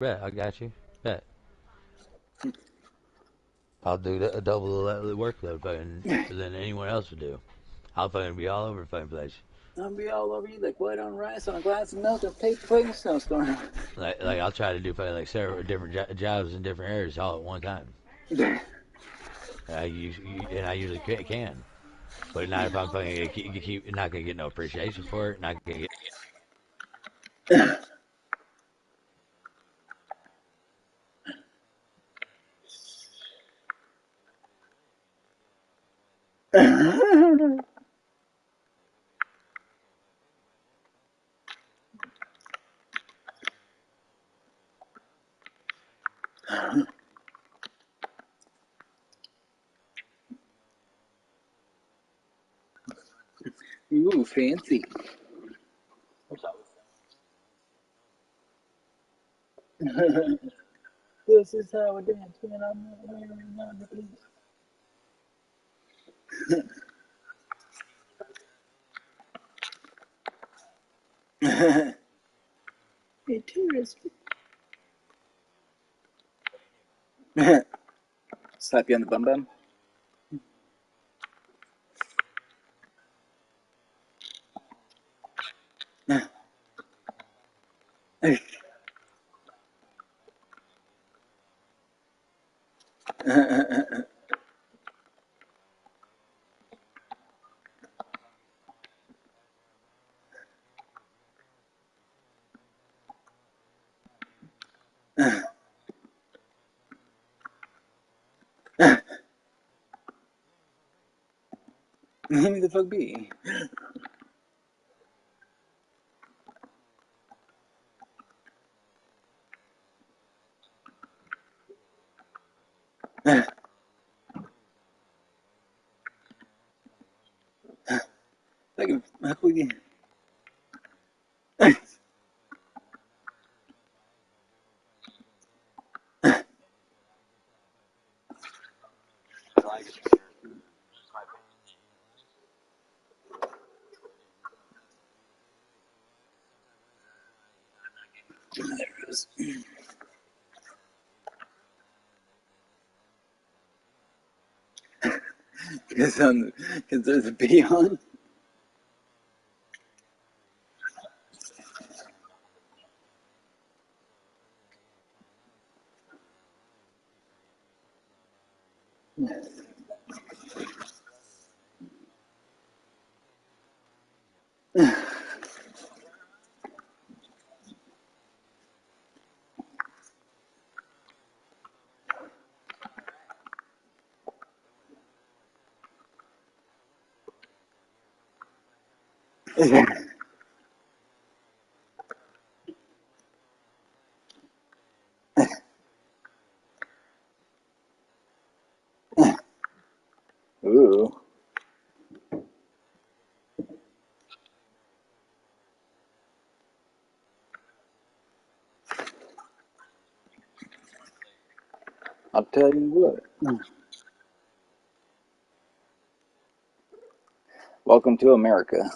Bet, I got you. Bet. I'll do a double the workload than anyone else would do. I'll fucking be all over the fucking place. I'll be all over you like white on rice on a glass of milk and paper plate in a snowstorm. Like I'll try to do fucking like several different jobs in different areas all at one time. I usually can. But not if I'm fucking keep not gonna get no appreciation for it. Not gonna get. Ooh, fancy. This is how we dance when I'm not wearing underpants. Interesting. Slap you on the bum bum. Let me the fuck be. Like a fucking. Because there's a bee on. Ooh. I'll tell you what. Welcome to America.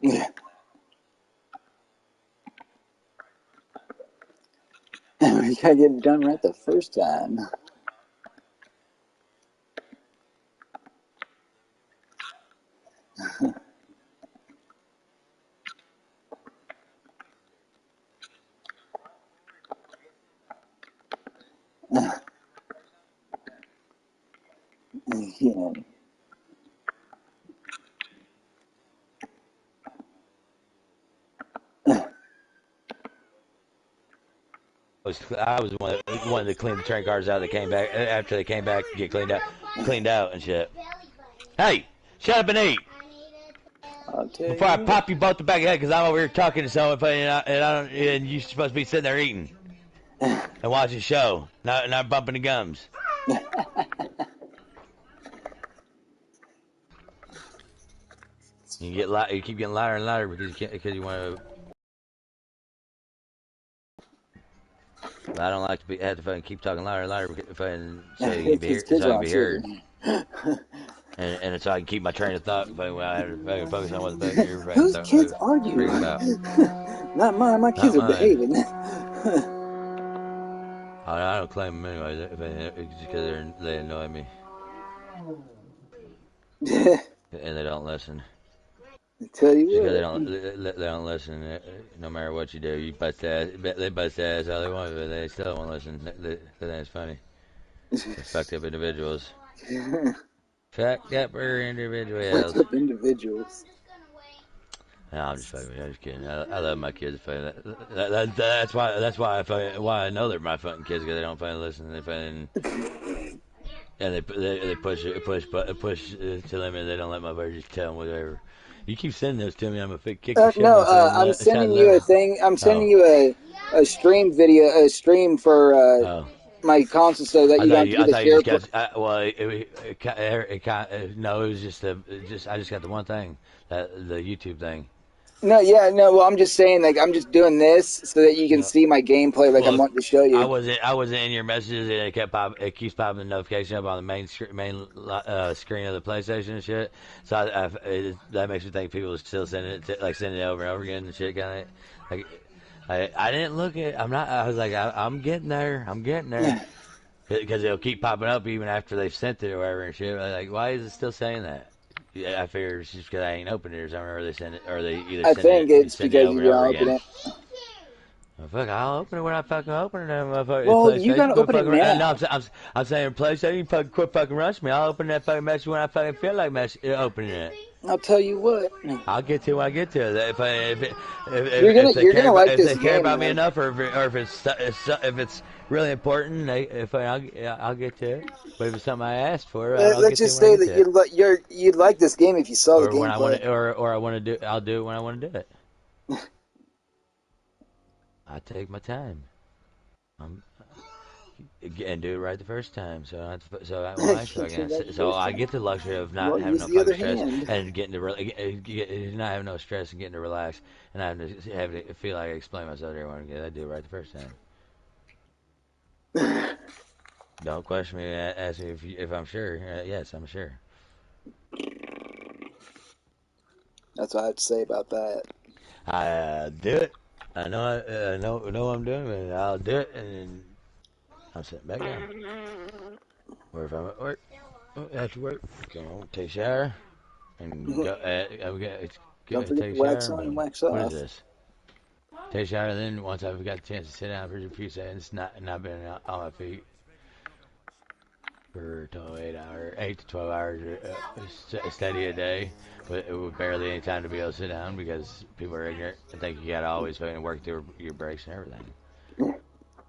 You gotta get it done right the first time. Yeah. I was one to clean the train cars out that came back after they came back to get cleaned out and shit. Hey, shut up and eat I'll tell before I you what. pop you both the back of the head because I'm over here talking to someone and you're supposed to be sitting there eating and watching a show, not bumping the gums. You keep getting louder and louder because you want to. But I don't like to have to fucking keep talking louder and louder fucking so you can be These heard, kids so I are can on be sugar. heard. And so I can keep my train of thought fucking when I have to fucking focus on what the fuck you're fucking Whose kids are you? freaking about. Not mine. My Not kids are mine. behaving. I don't claim them anyway, just because they annoy me and they don't listen. I tell you Just because what. they don't listen, no matter what you do, you bust ass, they bust ass all they want, but they still won't listen. They think it's funny. They're fucked up individuals. Fucked up Fucked individuals. up individuals. No, I'm just fucking. I'm just kidding. I love my kids. That's why I know they're my fucking kids because they don't fucking listen. They fucking and they push to the limit. They don't let my bird just tell them whatever. You keep sending those to me, I'm gonna kick the shit No, out of my I'm fucking side sending you a liver. thing. I'm Oh, sending you a stream video, a stream for oh. my console, so that you don't have to do I the thought you share. just got. Well, no, it was just I just got the one thing, the YouTube thing. No, yeah, no. Well, I'm just saying, like, I'm just doing this so that you can No. see my gameplay, like I'm Well, wanting to show you. I wasn't in your messages, and it keeps popping the notification up on the main screen of the PlayStation and shit. So that makes me think people are still sending it over and over again and shit kind of like. I didn't look at. I'm not. I was like, I'm getting there. I'm getting there because it'll keep popping up even after they've sent it or whatever and shit. Like, why is it still saying that? Yeah, I figure it's just because I ain't opened it or something, or they send it, or they either I think it's send it because over you and didn't over open again. it. Oh, fuck, I'll open it when I fucking open it. Well, you PlayStation, gotta quit open it fucking. No, now. I'm saying PlayStation, you fucking quit fucking rushing me. I'll open that fucking message when I fucking feel like opening it. I'll tell you what. I'll get to it when I get to it. You're gonna like If this they care game, about me man. enough, or if it's really important, I'll get to it. But if it's something I asked for, I'll Let's get to it just when I say get that to it. you'd like this game if you saw the Or when I want gameplay. to, or I want to do, I'll do it when I want to do it. I take my time. I'm, and do it right the first time. So I get the luxury of not Well, having use no the fucking other stress hand. and not having no stress and getting to relax and having to feel like I explain myself to everyone again. I do it right the first time. Don't question me. Ask me if I'm sure. Yes, I'm sure. That's what I have to say about that. I do it. I know what I'm doing, and I'll do it, and I'm sitting back down. Or if I'm at work, after work, go home, take a shower, and go. Don't forget Take a to wax shower. on and And wax what is off. this? Take a shower. And then once I've got the chance to sit down for a few seconds, not been on my feet for 8 to 12 hours steady a day, with barely any time to be able to sit down because people are ignorant. I think you gotta always fucking work through your breaks and everything. Well,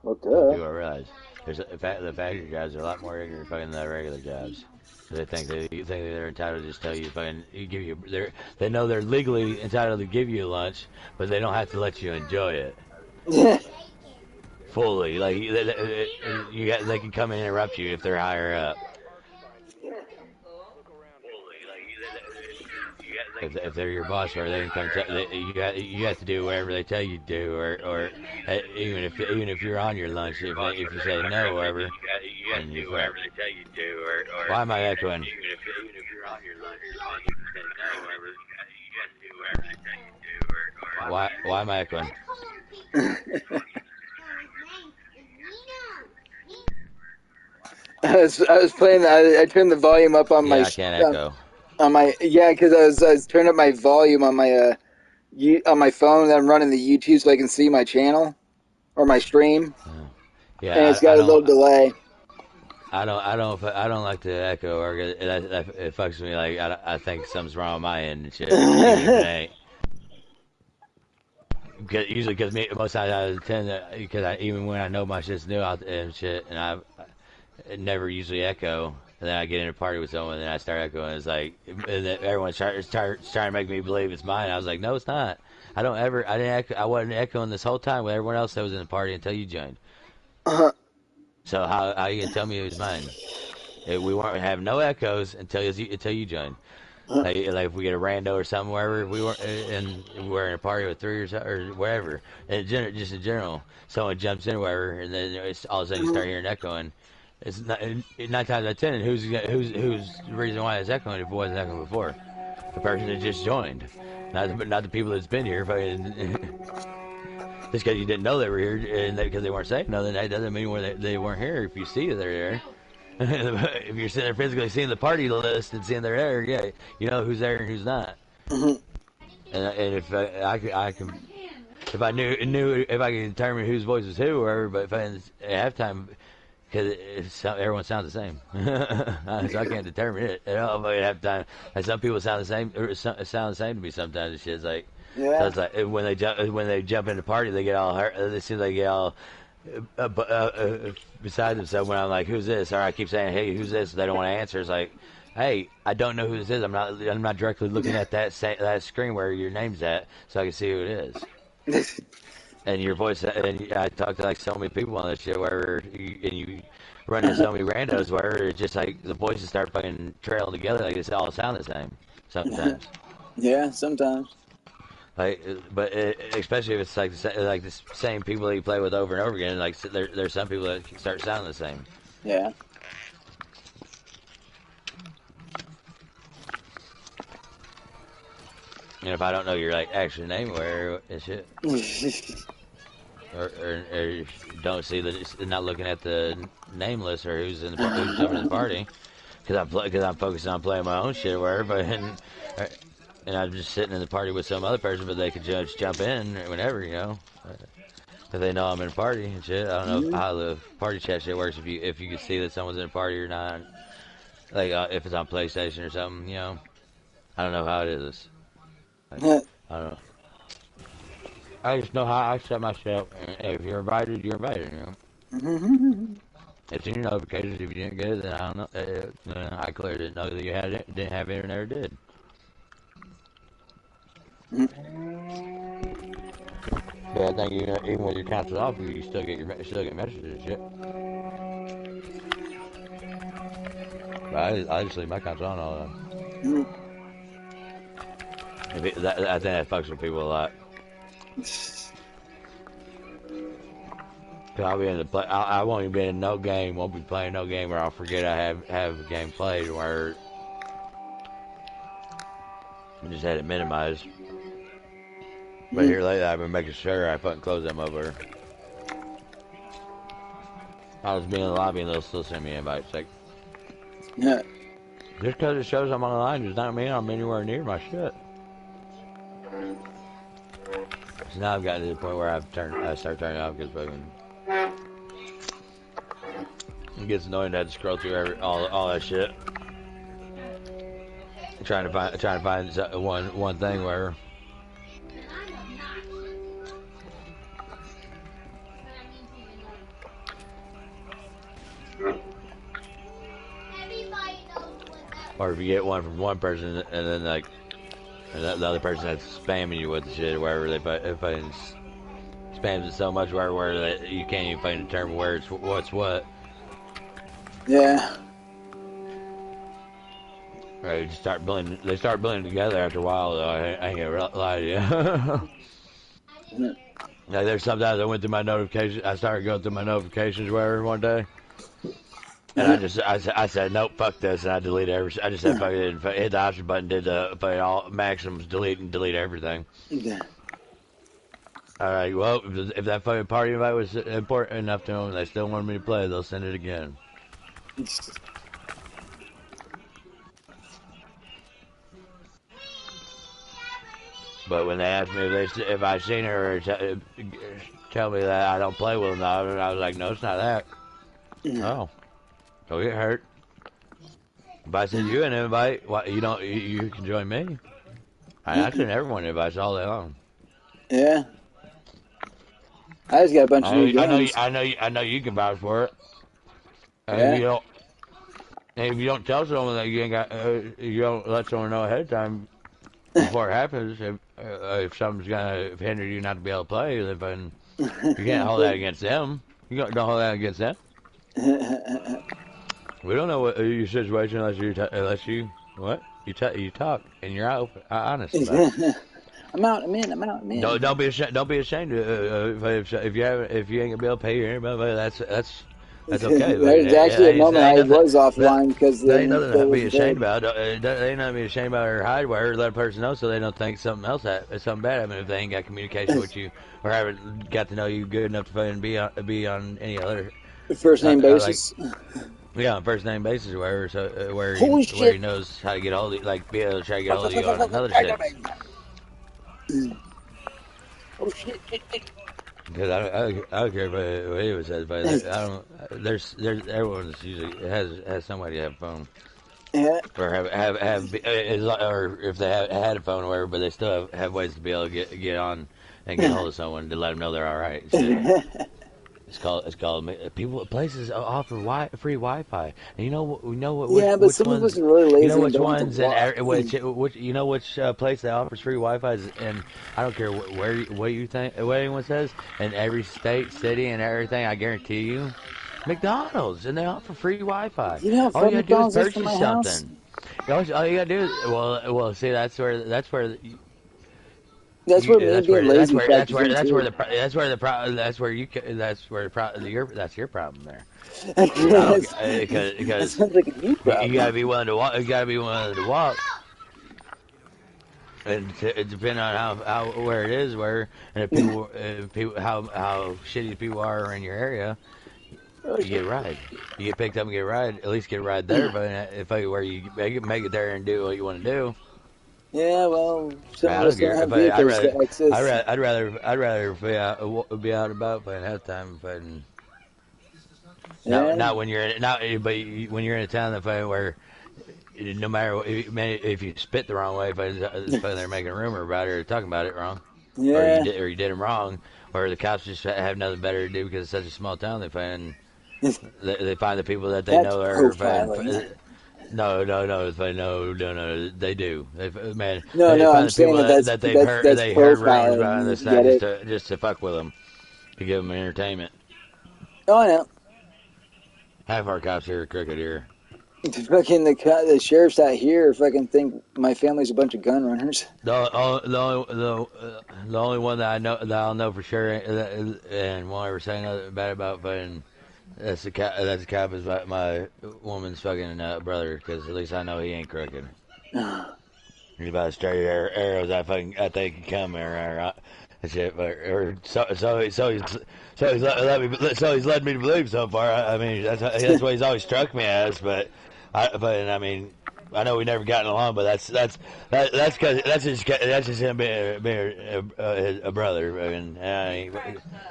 But duh. people don't realize the factory jobs are a lot more ignorant fucking than the regular jobs. They think they're entitled to just tell you fucking they know they're legally entitled to give you lunch, but they don't have to let you enjoy it fully. Like they can come and interrupt you if they're higher up. If they're your boss, or they can come, you have to do whatever they tell you to do, or even if you're on your lunch, if you say no, or whatever, then you fuck. Why am I echoing? Why am I echoing? I was playing. I turned the volume up on Yeah, I can't echo. on my because I was turning up my volume on my on my phone. And I'm running the YouTube so I can see my channel or my stream, and Yeah, it's got a little delay. I don't like the echo, or it fucks with me. Like I think something's wrong on my end and shit, even if it ain't. Usually, because most times I tend to, because even when I know my shit's new and shit, and I never usually echo, and then I get in a party with someone, and then I start echoing. It's like, and then everyone's trying to make me believe it's mine. I was like, no, it's not. I didn't echo, I wasn't echoing this whole time with everyone else that was in the party until you joined. So how you gonna tell me it was mine? We weren't have no echoes until you joined. Like if we get a rando or something, wherever we were, and we're in a party with three or whatever, and just in general, someone jumps in wherever, and then all of a sudden you start hearing echoing. It's not, 9 times out of 10, and who's the reason why it's echoing if it wasn't echoing before? The person that just joined, not the people that's been here. Just because you didn't know they were here, and because they weren't saying nothing, that doesn't mean they weren't here. If you see they're there. If you're sitting there physically seeing the party list and seeing they're there, yeah, you know who's there and who's not. And if I can, if I knew if I could determine whose voice was who, or whatever, but if at halftime, because everyone sounds the same, so I can't determine it at all. But at halftime, like some people sound the same, or sound the same to me sometimes. And shit's like, Yeah. so it's like when they jump in the party, they get all hurt. It seems like they get all. Beside themselves when I'm like, who's this? Or I keep saying, hey, who's this? They don't want to answer. It's like, hey, I don't know who this is. I'm not directly looking at that screen where your name's at, so I can see who it is. And your voice, and I talk to like so many people on this shit where you run into so many randos where it's just like the voices start fucking trailing together, like it's all sound the same sometimes. Yeah, sometimes. Like, but especially if it's like the same people that you play with over and over again. Like there's some people that start sounding the same. Yeah. And if I don't know your like actual name or and shit, or don't see that, not looking at the name list or who's who's jumping in the party, because I'm focusing on playing my own shit or whatever, and I'm just sitting in the party with some other person, but they could just jump in whenever, you know, because they know I'm in a party and shit. I don't know how the party chat shit works, if you can see that someone's in a party or not, like if it's on PlayStation or something, you know. I don't know how it is. I don't know. I just know how I set myself. If you're invited, you're invited, you know. It's in your notifications. If you didn't get it, then I don't know. I clearly didn't know that you had it, didn't have it, or never did. But I think even with your cancel off, you still get messages and shit. But I just leave my cancel on all the time. I think that fucks with people a lot. Cause I'll be in the play. I won't even be in no game. Won't be playing no game, or I'll forget I have a game played, where I just had it minimized. But here lately, I've been making sure I fucking close that motherfucker. I was being in the lobby and they'll still send me invites. Like, Yeah. just because it shows I'm on the line does not mean I'm anywhere near my shit. So now I've gotten to the point where I start turning off because fucking it gets annoying to have to scroll through all that shit. Trying to find one thing where. Or if you get one from one person and then like the other person that's spamming you with the shit, wherever they fucking spams it so much where you can't even fucking determine where it's what's what. Yeah. Right, they start blending together after a while though. I ain't gonna lie to you. Like there's sometimes I went through my notifications. I started going through my notifications wherever one day. And I said nope, fuck this, and I deleted everything. I just said fuck it, and hit the option button, did the all maximums, delete everything. Yeah. All right, well, if that fucking party invite was important enough to them, they still wanted me to play, they'll send it again. But when they asked me if I seen her, or tell me that I don't play with them, I was like, no, it's not that. Oh. Don't get hurt. If I send you an invite, you can join me. I send everyone invites all day long. Yeah. I just got a bunch of new games. I know you can vouch for it. And Yeah. if you don't tell someone that you ain't got, you don't let someone know ahead of time before it happens. If something's gonna hinder you not to be able to play, then you can't hold that against them. You don't hold that against them. We don't know what your situation unless you What? You talk, and you're honest about it. I'm out. I'm in. I'm out. I'm in. Don't be ashamed. Don't be ashamed if you ain't gonna be able to pay your internet, that's okay. But There's actually a moment ain't I nothing. was offline because There the ain't nothing bill to be wasn't ashamed paid. about. There ain't nothing to be ashamed about or hide where let a person know so they don't think something else something bad happened if they ain't got communication with you or haven't got to know you good enough to fucking be on any other First name like basis. yeah on first name basis or wherever so Holy where he shit! knows how to get a hold of you, like be able to try to get a Fuck, hold fuck, of fuck, you fuck, on fuck, fuck. another I got shit. my. Oh shit! Shit, shit. Because I don't care what anyone says, but I don't. There's everyone's usually has somebody to have a phone Yeah. or or if they had a phone or whatever, but they still have ways to be able to get on and get a hold of someone to let them know they're all right and shit. It's called people places offer free Wi-Fi, and Yeah, but which some of us ones are really you know lazy and which don't want to ones and walk. which place that offers free Wi-Fi is, and I don't care what you think what anyone says in every state, city, and everything. I guarantee you, McDonald's, and they offer free Wi-Fi. You know how All you far gotta do is McDonald's is from purchase my house? something. All you gotta do is see that's where That's where me that's being where that's lazy where that's factors where in that's where too. the that's where the pro- that's where you ca- that's where the pro- your that's your problem there. Because I don't That's- that because sounds like a you you problem. gotta be willing to walk. You gotta be willing to walk, and it depends on how where it is and if people how shitty people are in your area. Oh You get shit. a ride. You get picked up and get a ride. At least get a ride there. But if where you make it there and do what you want to do. Yeah, well, some I of don't us don't care. have If I'd vehicles rather, to access. I'd rather be out and about playing halftime, but Yeah. not when you're when you're in a town that where no matter if you spit the wrong way, if they're making a rumor about it or talking about it wrong, Yeah. or you did them wrong, or the cops just have nothing better to do because it's such a small town. They find the people that they That's know are profiling. no. They do. Man, No, they no, I'm find the people saying that that they've heard that's they heard rumors about on profiling. this You town get it? just to fuck with them to give them entertainment. Oh, I know. Half our cops here are crooked here. Fucking the sheriff's out here fucking think my family's a bunch of gun runners. The only one that I know that I'll know for sure and won't ever say nothing bad about fucking that's the cop is my woman's fucking brother because at least I know he ain't crooked. He's about as straight arrows I think can come or shit. But or so he's led me to believe so far. I mean that's what he's always struck me as. But I mean I know we never gotten along. But that's because that's just him being a brother. I mean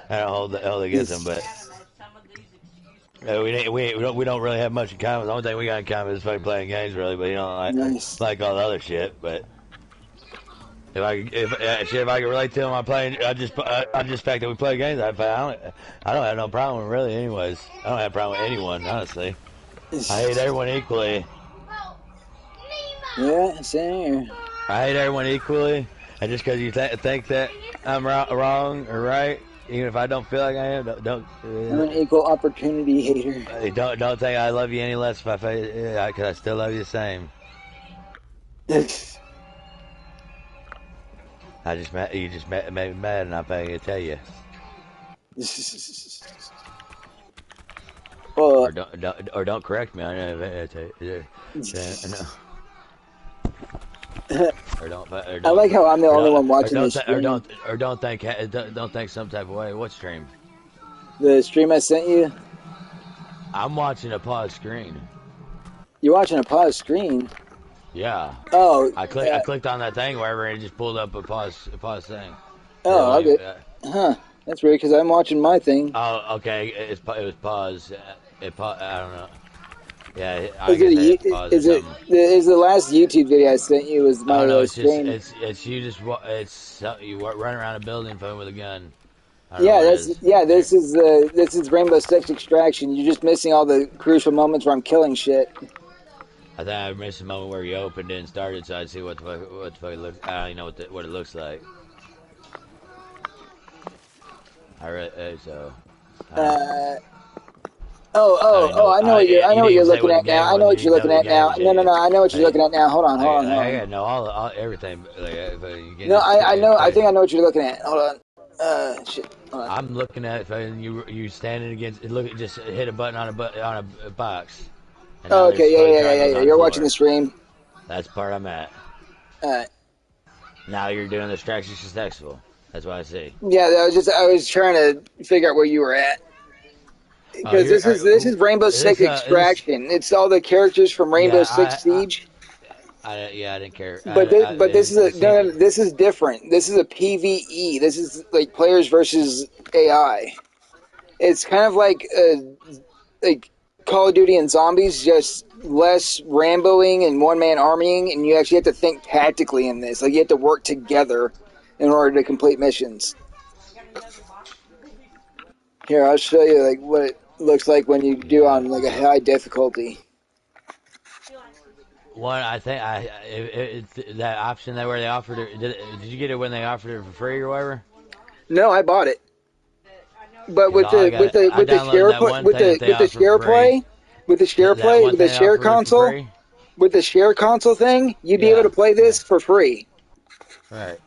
I don't hold against him, but. We don't really have much in common. The only thing we got in common is fucking playing games, really. But you don't Nice. like all the other shit. But if I can relate to him, I'm playing. I just fact that we play games. I don't have no problem really. Anyways, I don't have a problem with anyone. Honestly, I hate everyone equally. Yeah, same here. I hate everyone equally, and just because you think that I'm wrong or right, even if I don't feel like I am, I'm an equal opportunity hater. don't think I love you any less if because I still love you the same. You just made me mad, and I'm going to tell you. Well, Or don't correct me on it. No. I like how I'm the only one watching this stream. Don't think some type of way. What stream? The stream I sent you, I'm watching a pause screen. you're watching a pause screen. Yeah. Oh, I clicked on that thing wherever and it just pulled up a pause thing. oh, okay. Huh? That's weird because I'm watching my thing. Oh, okay. It was pause. I don't know. Yeah, I Is it? guess I hit pause or Is it? something. Is the last YouTube video I sent you was Oh my no, stream? it's you just you run around a building phone with a gun. I don't know Yeah, what it is. this is Rb6 Extraction. You're just missing all the crucial moments where I'm killing shit. I think I missed the moment where you opened it and started, so I'd see what the fuck it looks. I don't even know what it looks like. I really so I don't. Uh, I know what You didn't you're even say looking what the at now. game I know was. You what you're didn't know looking what the at game now. was. No, I know what you're looking at now. Hold on. I gotta know all everything. Like, if you get No, this I know. I play. think I know what you're looking at. Hold on. Shit. Hold on. I'm looking at if you standing against. Look, just hit a button on a box, and now Oh, there's okay. floating Yeah. triangles on the You're watching floor. the stream. That's the part I'm at. Alright. Now you're doing the extraction successful. That's what I see. Yeah, I was trying to figure out where you were at. Oh, Because this is Rainbow Six Extraction. It's all the characters from Rainbow Six Siege. I didn't care. But this is Same. this is different. This is a PVE. This is like players versus AI. It's kind of like Call of Duty and Zombies, just less Ramboing and one-man armying, and you actually have to think tactically in this. Like you have to work together in order to complete missions. Here, I'll show you like what it looks like when you do Yeah. on like a high difficulty. One, I think it's that option there where they offered it. Did you get it when they offered it for free or whatever? No, I bought it. But Because all I got, I with the downloaded share that one thing that they offered for free. That one with the thing they share offered for console free. with the share console thing, you'd be able Yeah, to play yeah, this for free. right.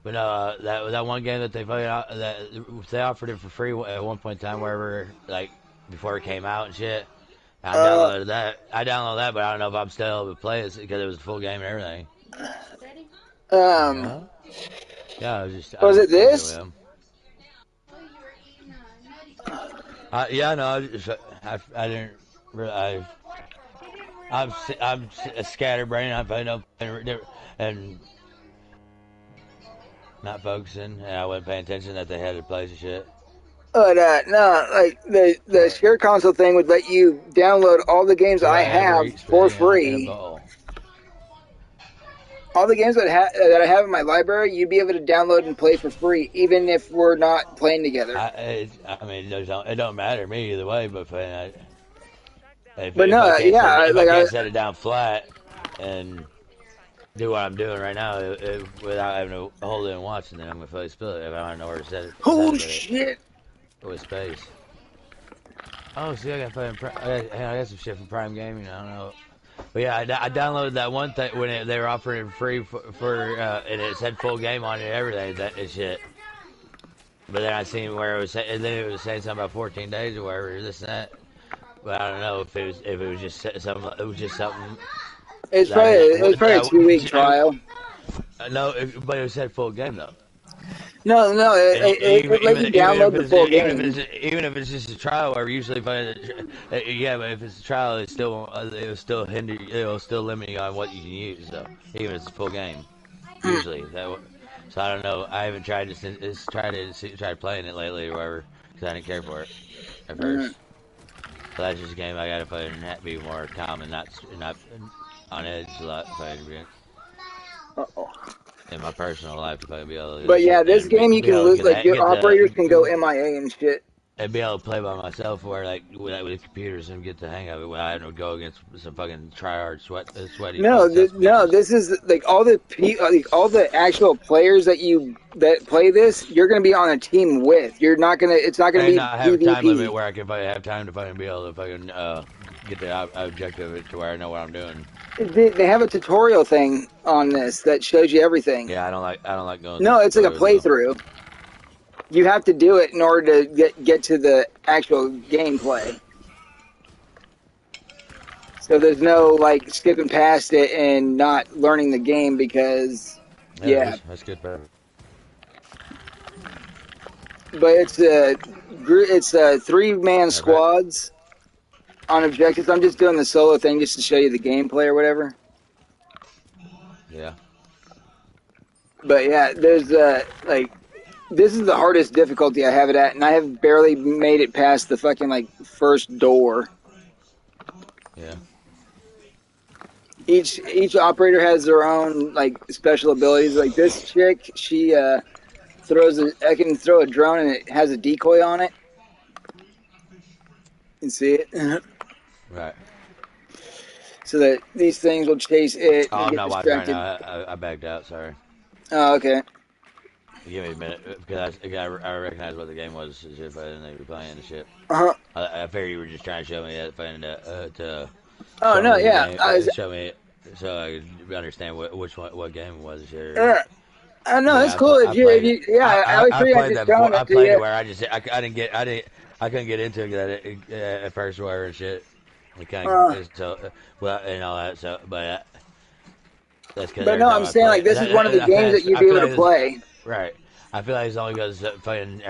But no, that one game that that they offered it for free at one point in time, wherever like before it came out and shit. I Uh, downloaded that. But I don't know if I'm still able to play it because it was a full game and everything. um, Yeah, yeah. I was just was it fucking with this? him. Yeah, no, I didn't. I'm a scatterbrained. I know and not focusing, and I wasn't paying attention that they had to play some shit. But no, like the But share console thing would let you download all the games I whoever have eats for spaghetti in a free. bowl. All the games that I have in my library, you'd be able to download and play for free, even if we're not playing together. I mean, it don't matter to me either way. But But if I no, can't yeah, if I can't set it down flat and do what I'm doing right now without having to hold it and watch, and then I'm gonna fully spill it if I don't know where to set oh it shit. with space. Oh, see, I got I got some shit from Prime Gaming. I don't know. But yeah, I downloaded that one thing when they were offering it free and it said full game on it and everything. That is shit. But then I seen where and then it was saying something about 14 days or whatever, this and that. But I don't know if it was just something. It was just something that It was probably a 2 week trial. no, but it said full game though. No, And it let you download the full game. even if it's just a trial, where usually if yeah, but if it's a trial, it will still hinder, it will still limit you on what you can use though, even if it's a full game. Usually so I don't know. I haven't tried tried playing it lately or whatever because I didn't care for it at first. So that's just a game I gotta play and be more calm and not on edge a lot if I in my personal life if I be able to But yeah, this game you be can able to lose. Like your get operators can go the MIA and shit. and be able to play by myself where like with computers and get the hang of it when I don't go against some fucking tryhard sweaty fucking test No. bitches. This is like all the actual players that play this. You're gonna be on a team with. You're not gonna. It's not gonna And be not have a time limit PvP. where I can have time to fucking be able to fucking get the objective to where I know what I'm doing. They have a tutorial thing on this that shows you everything. Yeah, I don't like going No, through it's like a tutorials though. playthrough. You have to do it in order to get to the actual gameplay. So there's no like skipping past it and not learning the game because yeah. That's good, bro. But it's 3-man All right. squads on objectives. I'm just doing the solo thing just to show you the gameplay or whatever. Yeah. But yeah, there's like this is the hardest difficulty I have it at, and I have barely made it past the fucking like first door. Yeah. Each operator has their own like special abilities. Like this chick, she I can throw a drone and it has a decoy on it. You can see it. Right. So that these things will chase it Oh, and I'm get not watching right distracted. now. I backed out. Sorry. Oh, okay. Give me a minute because I recognize what the game was. If I didn't be playing the shit, Uh-huh. I figured you were just trying to show me that, to Oh show no, me the yeah. game, show me so I could understand what game it was. Sure. No, But that's cool. I If played you, yeah, I always I figured I'd played just that shown before. I it to played it you. where I couldn't get into it at first where and shit. And kind Uh, of well and all that. So but that's because but every no, time I'm I saying play, like this is one of the games that you'd I be feel able to like this, play. right. I feel like it's only because fighting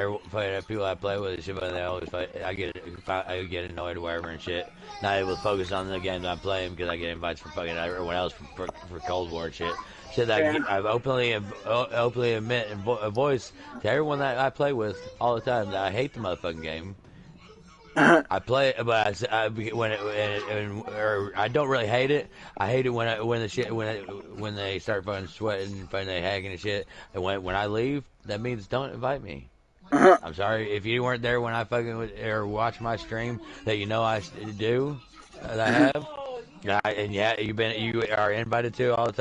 people I play with and shit, but they always fight. I get annoyed or whatever and shit. Not able to focus on the games I'm playing because I get invites from fucking everyone else for Cold War and shit. Shit that Yeah. I've openly admit and voice to everyone that I play with all the time that I hate the motherfucking game. I play it, but or I don't really hate it. I hate it when they start fucking sweating, fucking they hacking and shit. And when I leave, that means don't invite me. I'm sorry if you weren't there when I fucking or watch my stream that you know I do that I have. And yeah, you are invited to all the time.